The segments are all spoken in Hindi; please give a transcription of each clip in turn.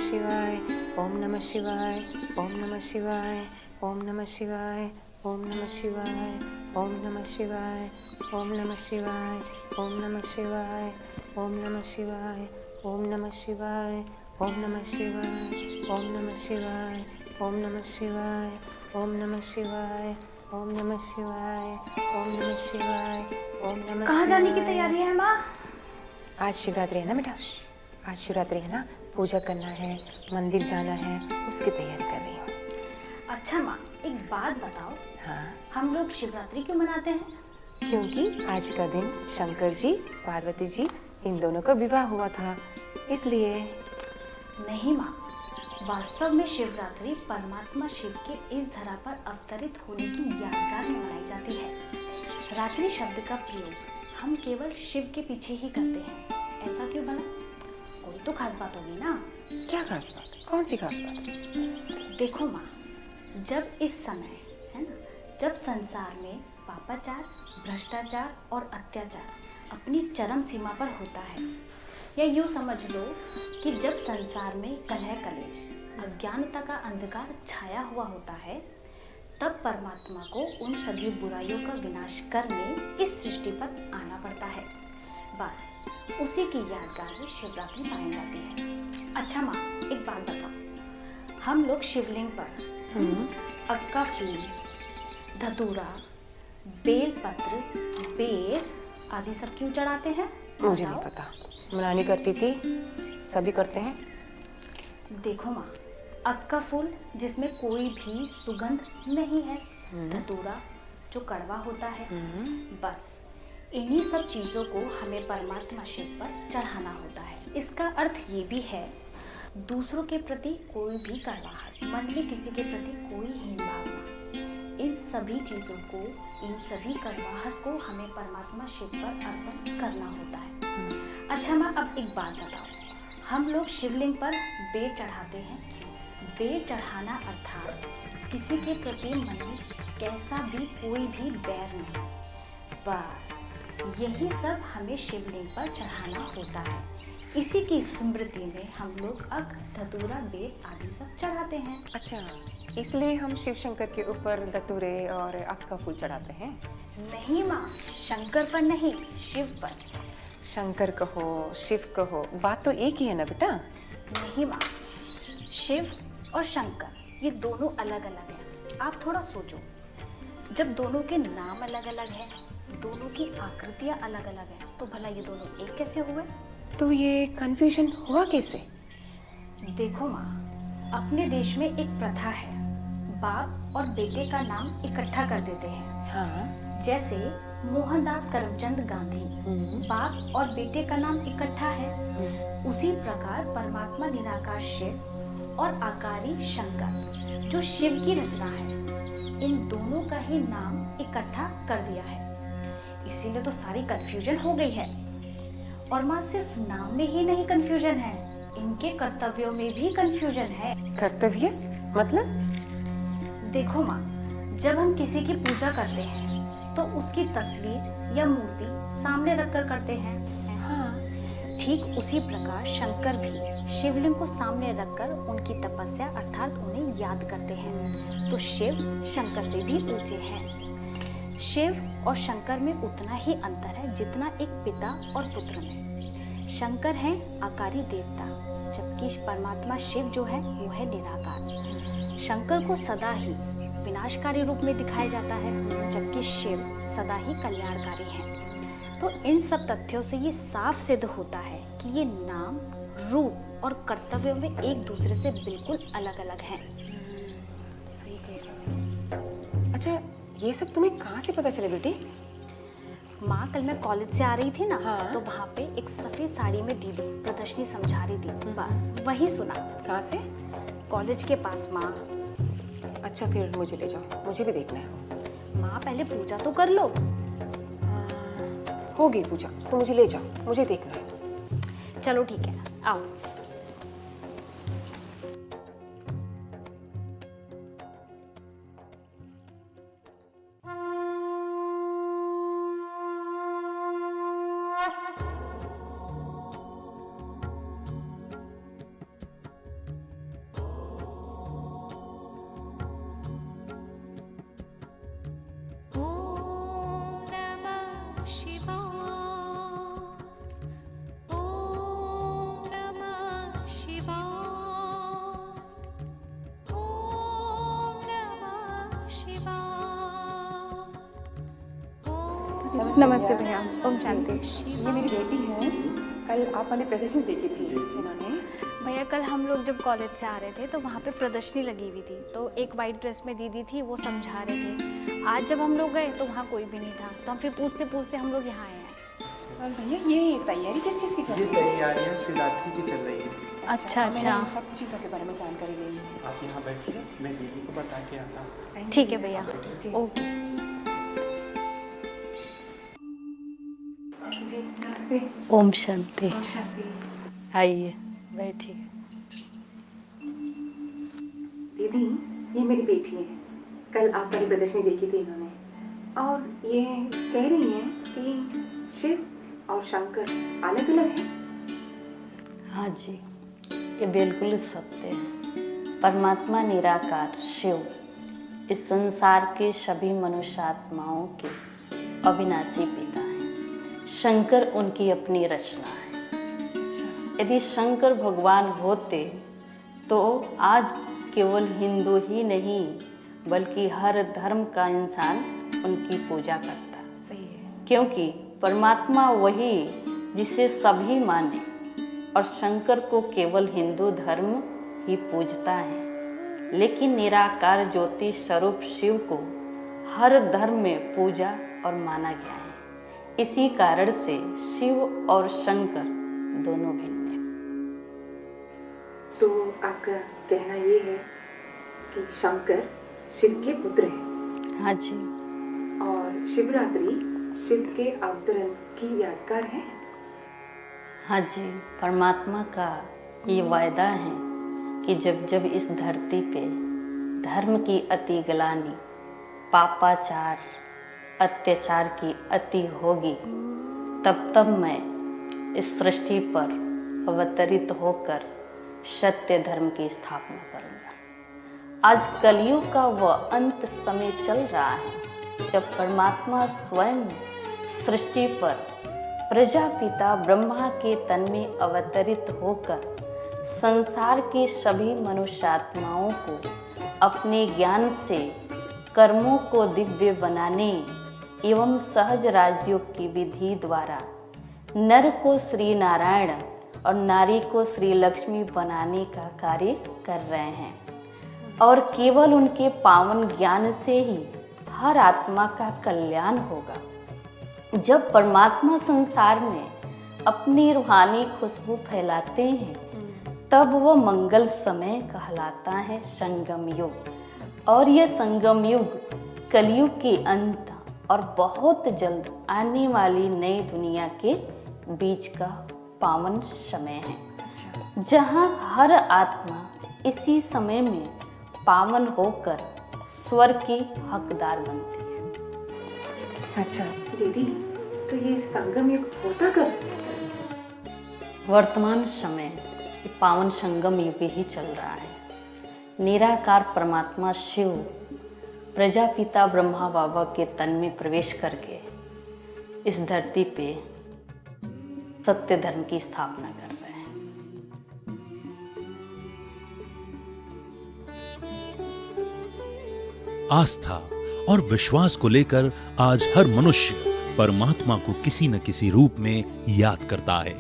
शिवाय, ओम नमः शिवाय, ओम नमः शिवाय, ओम नमः शिवाय, ओम नमः शिवाय, ओम नमः शिवाय, ओम नमः शिवाय, ओम नमः शिवाय, ओम नमः शिवाय, ओम नमः शिवाय, ओम नमः शिवाय, ओम नमः शिवाय, ओम नमः शिवाय, ओम नमः शिवाय, ओम नमः शिवाय, ओम नमः शिवाय, ओम नमः। कहाँ जाने की तैयारी है माँ? आज शिवरात्रि है ना बेटा, आज शिवरात्रि है ना, पूजा करना है, मंदिर जाना है, उसकी तैयारी कर रही हूँ। अच्छा माँ, एक बात बताओ। हाँ, हम लोग शिवरात्रि क्यों मनाते हैं? क्योंकि आज का दिन शंकर जी, पार्वती जी इन दोनों का विवाह हुआ था, इसलिए। नहीं माँ, वास्तव में शिवरात्रि परमात्मा शिव के इस धरा पर अवतरित होने की यादगार में मनाई जाती है। रात्रि शब्द का प्रयोग हम केवल शिव के पीछे ही करते हैं। ऐसा क्यों बना? कोई तो खास बात होगी ना? क्या खास बात? कौन सी खास बात? देखो माँ, जब इस समय है ना, जब संसार में पापाचार, भ्रष्टाचार और अत्याचार अपनी चरम सीमा पर होता है, या यूँ समझ लो कि जब संसार में कलह कलेश, अज्ञानता का अंधकार छाया हुआ होता है, तब परमात्मा को उन सभी बुराइयों का विनाश करने इस सृष्टि पर आना पड़ता है। बस उसी की यादगार में शिवरात्रि मनाई जाती है। अच्छा माँ, एक बात बताओ, हम लोग शिवलिंग पर अक्का फूल, धतूरा, बेलपत्र, बेर आदि सब क्यों चढ़ाते हैं? मुझे नहीं पता, मना नहीं करती थी, सभी करते हैं। देखो माँ, अक्का फूल जिसमें कोई भी सुगंध नहीं है, धतूरा जो कड़वा होता है, बस इन्हीं सब चीज़ों को हमें परमात्मा शिव पर चढ़ाना होता है। इसका अर्थ ये भी है, दूसरों के प्रति कोई भी कड़वाहट, मन में किसी के प्रति कोई हीन भावना, इन सभी चीज़ों को, इन सभी कड़वाहट को हमें परमात्मा शिव पर अर्पण करना होता है। अच्छा माँ, अब एक बात बताओ, हम लोग शिवलिंग पर बेर चढ़ाते हैं क्यों? बेर चढ़ाना अर्थात किसी के प्रति मन में कैसा भी कोई भी बैर नहीं, बस यही सब हमें शिवलिंग पर चढ़ाना होता है। इसी की स्मृति में हम लोग अक, धतूरा, बेर आदि सब चढ़ाते हैं। अच्छा, इसलिए हम शिव शंकर के ऊपर धतूरे और अक का फूल चढ़ाते हैं? नहीं माँ, शंकर पर नहीं, शिव पर। शंकर कहो, शिव कहो, बात तो एक ही है ना बेटा? नहीं माँ, शिव और शंकर ये दोनों अलग अलग हैं। आप थोड़ा सोचो, जब दोनों के नाम अलग अलग हैं, दोनों की आकृतियाँ अलग अलग हैं, तो भला ये दोनों एक कैसे हुए? तो ये कंफ्यूजन हुआ कैसे? देखो माँ, अपने देश में एक प्रथा है, बाप और बेटे का नाम इकट्ठा कर देते हैं। हाँ। जैसे मोहनदास करमचंद गांधी, बाप और बेटे का नाम इकट्ठा है। उसी प्रकार परमात्मा निराकार शिव और आकारी शंकर जो शिव की रचना है, इन दोनों का ही नाम इकट्ठा कर दिया है। इसीलिए तो सारी कंफ्यूजन हो गई है। और माँ, सिर्फ नाम में ही नहीं कंफ्यूजन है, इनके कर्तव्यों में भी कंफ्यूजन है। कर्तव्य मतलब? देखो माँ, जब हम किसी की पूजा करते हैं तो उसकी तस्वीर या मूर्ति सामने रखकर करते हैं। हाँ, ठीक उसी प्रकार शंकर भी शिवलिंग को सामने रखकर उनकी तपस्या अर्थात उन्हें याद करते हैं। तो शिव शंकर से भी ऊंचे हैं। शिव और शंकर में उतना ही अंतर है जितना एक पिता और पुत्र में। शंकर है आकारी देवता, जबकि परमात्मा शिव जो है वो है निराकार। शंकर को सदा ही विनाशकारी रूप में दिखाया जाता है, जबकि शिव सदा ही कल्याणकारी है। तो इन सब तथ्यों से ये साफ सिद्ध होता है कि ये नाम, रूप और कर्तव्यों में एक दूसरे से बिल्कुल अलग अलग हैं। सही कह रही हो। अच्छा, ये सब तुम्हें कहाँ से पता चले बेटी? माँ, कल मैं कॉलेज से आ रही थी ना, हाँ। तो वहाँ पे एक सफेद साड़ी में दीदी प्रदर्शनी समझा रही थी, बस वही सुना। कहाँ से? कॉलेज के पास माँ। अच्छा, फिर मुझे ले जाओ, मुझे भी देखना है। माँ, पहले पूजा तो कर लो। हो गई पूजा, तो मुझे ले जाओ, मुझे देखना है। चलो ठीक है, आओ। नमस्ते भैया। ओम शांति। ये मेरी बेटी है, कल आप वाली प्रदर्शनी देखी थी इन्होंने। भैया कल हम लोग जब कॉलेज से आ रहे थे तो वहाँ पे प्रदर्शनी लगी हुई थी, तो एक वाइट ड्रेस में दीदी थी, वो समझा रहे थे। आज जब हम लोग गए तो वहाँ कोई भी नहीं था, तो हम फिर पूछते पूछते हम लोग यहाँ आए हैं। और भैया ये तैयारी किस चीज़ की चल ये रही है? तैयारियां शिवरात्रि की चल रही है। अच्छा मैंने अच्छा, इन सब चीज़ों के बारे में जानकारी ली है। आप यहाँ बैठिए, मैं दीदी को बता के आता हूँ। ठीक है भैया। जी। ओके। जी नमस्ते। ओम शांति। ओम शांति। आइए बैठिए। दीदी ये मेरी बेटी है, कल आप वाली प्रदर्शनी देखी थी इन्होंने, और ये कह रही हैं कि शिव और शंकर अलग अलग हैं। हाँ जी, ये बिल्कुल सत्य है। परमात्मा निराकार शिव इस संसार के सभी मनुष्यात्माओं के अविनाशी पिता हैं। शंकर उनकी अपनी रचना है। यदि शंकर भगवान होते तो आज केवल हिंदू ही नहीं बल्कि हर धर्म का इंसान उनकी पूजा करता। सही है। क्योंकि परमात्मा वही जिसे सभी माने, और शंकर को केवल हिंदू धर्म ही पूजता है। लेकिन निराकार ज्योति स्वरूप शिव को हर धर्म में पूजा और माना गया है। इसी कारण से शिव और शंकर दोनों भिन्न हैं। तो आपका कहना ये है कि शंकर शिव के पुत्र हैं हाँ जी, और शिवरात्रि शिव के अवतरण की यादगार है। हाँ जी, परमात्मा का ये वायदा है कि जब जब इस धरती पे धर्म की अति ग्लानि, पापाचार, अत्याचार की अति होगी, तब तब मैं इस सृष्टि पर अवतरित होकर सत्य धर्म की स्थापना करूँगा। आज कलयुग का वह अंत समय चल रहा है जब परमात्मा स्वयं सृष्टि पर प्रजापिता ब्रह्मा के तन में अवतरित होकर संसार के सभी मनुष्यात्माओं को अपने ज्ञान से कर्मों को दिव्य बनाने एवं सहज राजयोग की विधि द्वारा नर को श्री नारायण और नारी को श्री लक्ष्मी बनाने का कार्य कर रहे हैं। और केवल उनके पावन ज्ञान से ही हर आत्मा का कल्याण होगा। जब परमात्मा संसार में अपनी रूहानी खुशबू फैलाते हैं तब वह मंगल समय कहलाता है संगम युग। और यह संगम युग कलयुग के अंत और बहुत जल्द आने वाली नई दुनिया के बीच का पावन समय है, जहाँ हर आत्मा इसी समय में पावन होकर स्वर्ग की हकदार बनती है। अच्छा दीदी, तो ये संगम युग होता कब? वर्तमान समय ये पावन संगम युग ही चल रहा है। निराकार परमात्मा शिव प्रजापिता ब्रह्मा बाबा के तन में प्रवेश करके इस धरती पे सत्य धर्म की स्थापना कर रहे हैं। आस्था और विश्वास को लेकर आज हर मनुष्य परमात्मा को किसी न किसी रूप में याद करता है।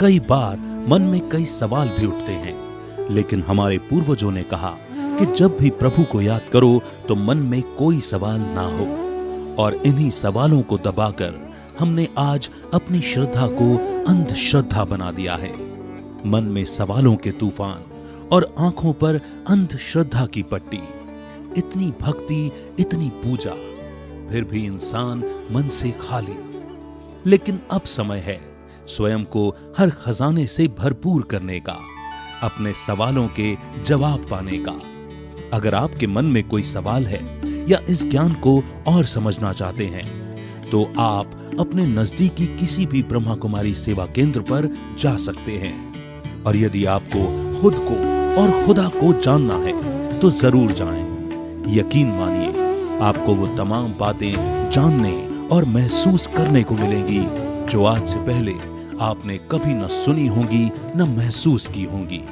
कई बार मन में कई सवाल भी उठते हैं, लेकिन हमारे पूर्वजों ने कहा कि जब भी प्रभु को याद करो तो मन में कोई सवाल ना हो। और इन्हीं सवालों को दबाकर हमने आज अपनी श्रद्धा को अंधश्रद्धा बना दिया है। मन में सवालों के तूफान और आंखों पर अंधश्रद्धा की पट्टी। इतनी भक्ति, इतनी पूजा, फिर भी इंसान मन से खाली। लेकिन अब समय है स्वयं को हर खजाने से भरपूर करने का, अपने सवालों के जवाब पाने का। अगर आपके मन में कोई सवाल है या इस ज्ञान को और समझना चाहते हैं तो आप अपने नजदीकी किसी भी ब्रह्मा कुमारी सेवा केंद्र पर जा सकते हैं। और यदि आपको खुद को और खुदा को जानना है तो जरूर जाएं। यकीन मानिए आपको वो तमाम बातें जानने और महसूस करने को मिलेंगी जो आज से पहले आपने कभी न सुनी होंगी न महसूस की होंगी।